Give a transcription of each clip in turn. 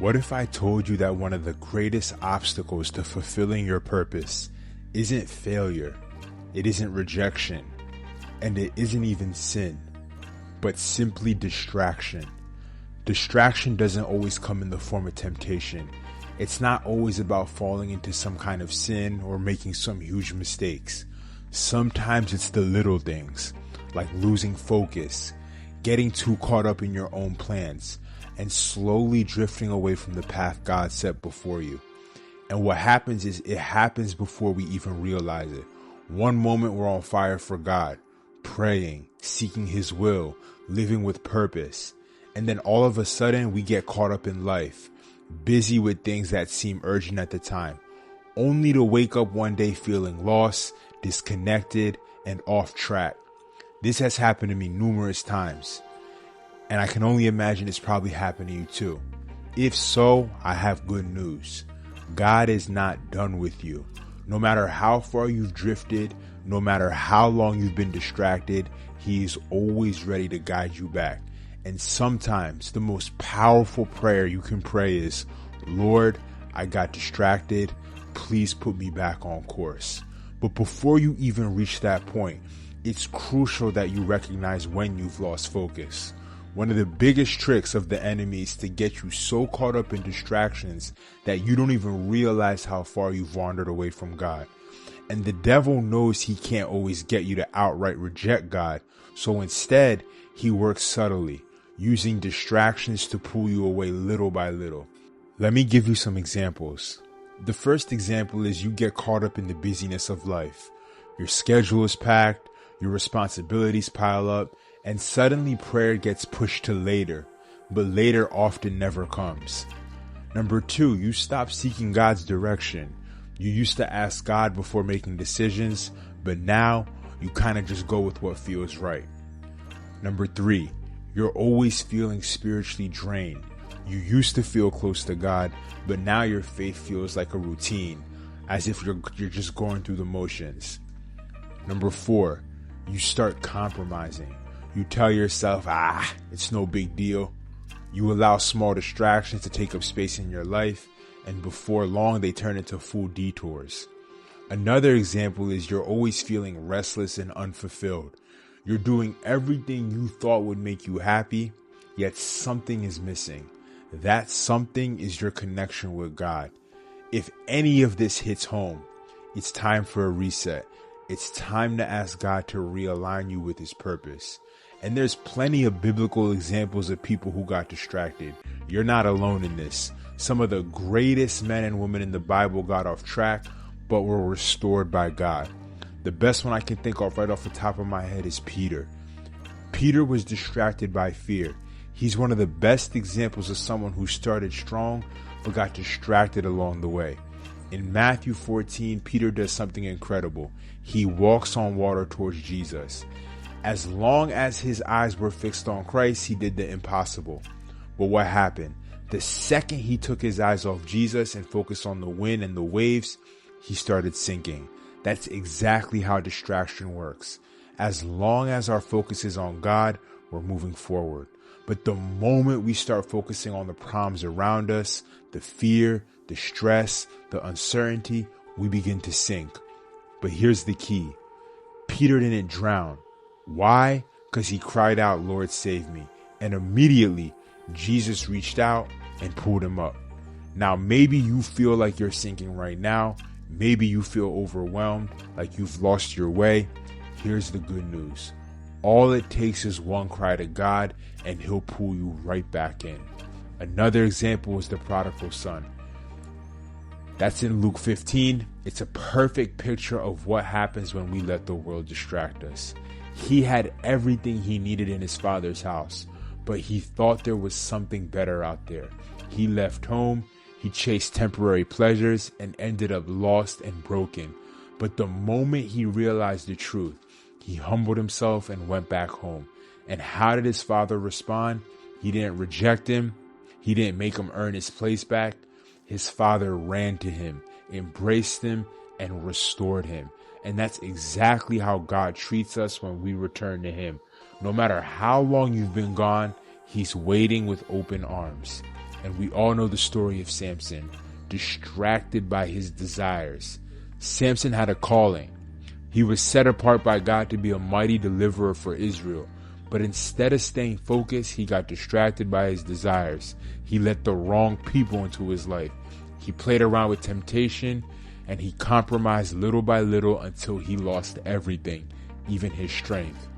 What if I told you that one of the greatest obstacles to fulfilling your purpose isn't failure, it isn't rejection, and it isn't even sin, but simply distraction? Distraction doesn't always come in the form of temptation. It's not always about falling into some kind of sin or making some huge mistakes. Sometimes it's the little things, like losing focus, getting too caught up in your own plans, and slowly drifting away from the path God set before you. And what happens is it happens before we even realize it. One moment we're on fire for God, praying, seeking His will, living with purpose. And then all of a sudden we get caught up in life, busy with things that seem urgent at the time, only to wake up one day feeling lost, disconnected, and off track. This has happened to me numerous times, and I can only imagine it's probably happened to you too. If so, I have good news. God is not done with you. No matter how far you've drifted, no matter how long you've been distracted, He is always ready to guide you back. And sometimes the most powerful prayer you can pray is, Lord, I got distracted. Please put me back on course. But before you even reach that point, it's crucial that you recognize when you've lost focus. One of the biggest tricks of the enemy is to get you so caught up in distractions that you don't even realize how far you've wandered away from God. And the devil knows he can't always get you to outright reject God. So instead, he works subtly, using distractions to pull you away little by little. Let me give you some examples. The first example is you get caught up in the busyness of life. Your schedule is packed, your responsibilities pile up, and suddenly prayer gets pushed to later, but later often never comes. Number 2, you stop seeking God's direction. You used to ask God before making decisions, but now you kind of just go with what feels right. Number 3, you're always feeling spiritually drained. You used to feel close to God, but now your faith feels like a routine, as if you're just going through the motions. Number 4, you start compromising. You tell yourself, it's no big deal. You allow small distractions to take up space in your life, and before long they turn into full detours. Another example is you're always feeling restless and unfulfilled. You're doing everything you thought would make you happy, yet something is missing. That something is your connection with God. If any of this hits home, it's time for a reset. It's time to ask God to realign you with His purpose. And there's plenty of biblical examples of people who got distracted. You're not alone in this. Some of the greatest men and women in the Bible got off track, but were restored by God. The best one I can think of right off the top of my head is Peter. Peter was distracted by fear. He's one of the best examples of someone who started strong, but got distracted along the way. In Matthew 14, Peter does something incredible. He walks on water towards Jesus. As long as his eyes were fixed on Christ, he did the impossible. But what happened? The second he took his eyes off Jesus and focused on the wind and the waves, he started sinking. That's exactly how distraction works. As long as our focus is on God, we're moving forward. But the moment we start focusing on the problems around us, the fear, the stress, the uncertainty, we begin to sink. But here's the key. Peter didn't drown. Why? Because he cried out, Lord, save me. And immediately, Jesus reached out and pulled him up. Now, maybe you feel like you're sinking right now. Maybe you feel overwhelmed, like you've lost your way. Here's the good news. All it takes is one cry to God, and He'll pull you right back in. Another example is the prodigal son. That's in Luke 15. It's a perfect picture of what happens when we let the world distract us. He had everything he needed in his father's house, but he thought there was something better out there. He left home, he chased temporary pleasures, and ended up lost and broken. But the moment he realized the truth, he humbled himself and went back home. And how did his father respond? He didn't reject him. He didn't make him earn his place back. His father ran to him, embraced him, and restored him. And that's exactly how God treats us when we return to Him. No matter how long you've been gone, He's waiting with open arms. And we all know the story of Samson, distracted by his desires. Samson had a calling. He was set apart by God to be a mighty deliverer for Israel. But instead of staying focused, he got distracted by his desires. He let the wrong people into his life. He played around with temptation, and he compromised little by little until he lost everything, even his strength.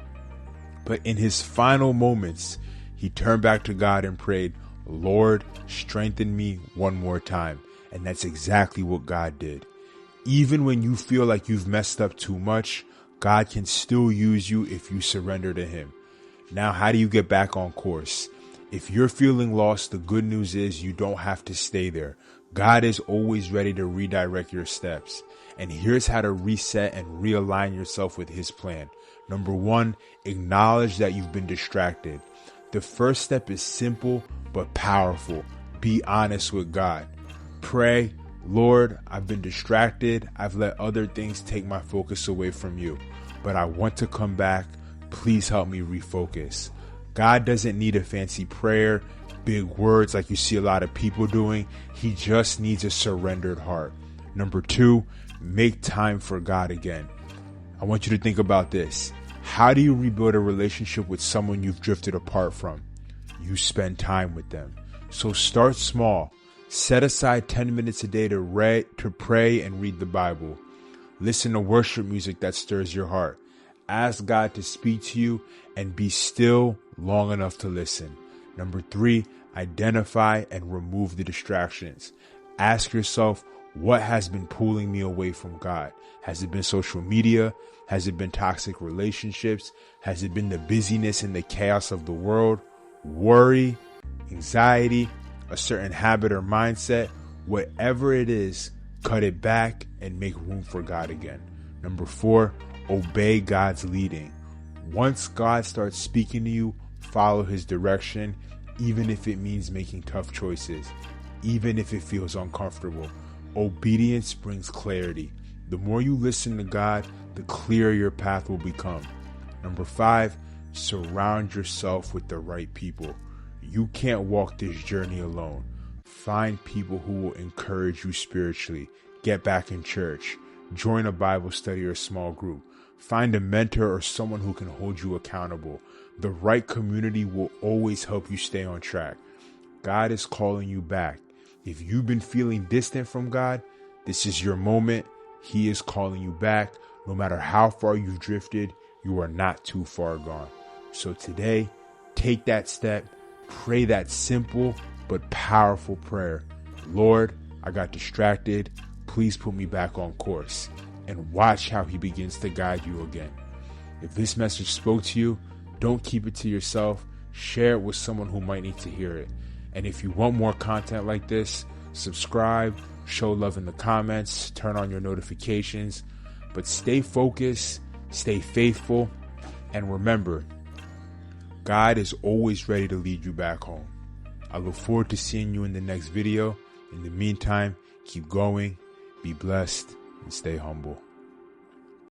But in his final moments, he turned back to God and prayed, "Lord, strengthen me one more time." And that's exactly what God did. Even when you feel like you've messed up too much, God can still use you if you surrender to him. Now, how do you get back on course? If you're feeling lost, the good news is you don't have to stay there. God is always ready to redirect your steps. And here's how to reset and realign yourself with his plan. Number one, acknowledge that you've been distracted. The first step is simple but powerful. Be honest with God. Pray, "Lord, I've been distracted. I've let other things take my focus away from you, but I want to come back. Please help me refocus." God doesn't need a fancy prayer, big words like you see a lot of people doing. He just needs a surrendered heart. Number two, make time for God again. I want you to think about this. How do you rebuild a relationship with someone you've drifted apart from? You spend time with them. So start small. Set aside 10 minutes a day to pray and read the Bible. Listen to worship music that stirs your heart. Ask God to speak to you and be still long enough to listen. Number three, identify and remove the distractions. Ask yourself, what has been pulling me away from God? Has it been social media? Has it been toxic relationships? Has it been the busyness and the chaos of the world? Worry, anxiety, a certain habit or mindset? Whatever it is, cut it back and make room for God again. Number four, obey God's leading. Once God starts speaking to you, follow his direction, even if it means making tough choices, even if it feels uncomfortable. Obedience brings clarity. The more you listen to God, the clearer your path will become. Number five, surround yourself with the right people. You can't walk this journey alone. Find people who will encourage you spiritually. Get back in church. Join a Bible study or small group. Find a mentor or someone who can hold you accountable. The right community will always help you stay on track. God is calling you back. If you've been feeling distant from God, this is your moment. He is calling you back. No matter how far you've drifted, you are not too far gone. So today, take that step. Pray that simple but powerful prayer. "Lord, I got distracted. Please put me back on course." And watch how he begins to guide you again. If this message spoke to you, don't keep it to yourself. Share it with someone who might need to hear it. And if you want more content like this, subscribe, show love in the comments, turn on your notifications. But stay focused, stay faithful, and remember, God is always ready to lead you back home. I look forward to seeing you in the next video. In the meantime, keep going, be blessed, and stay humble.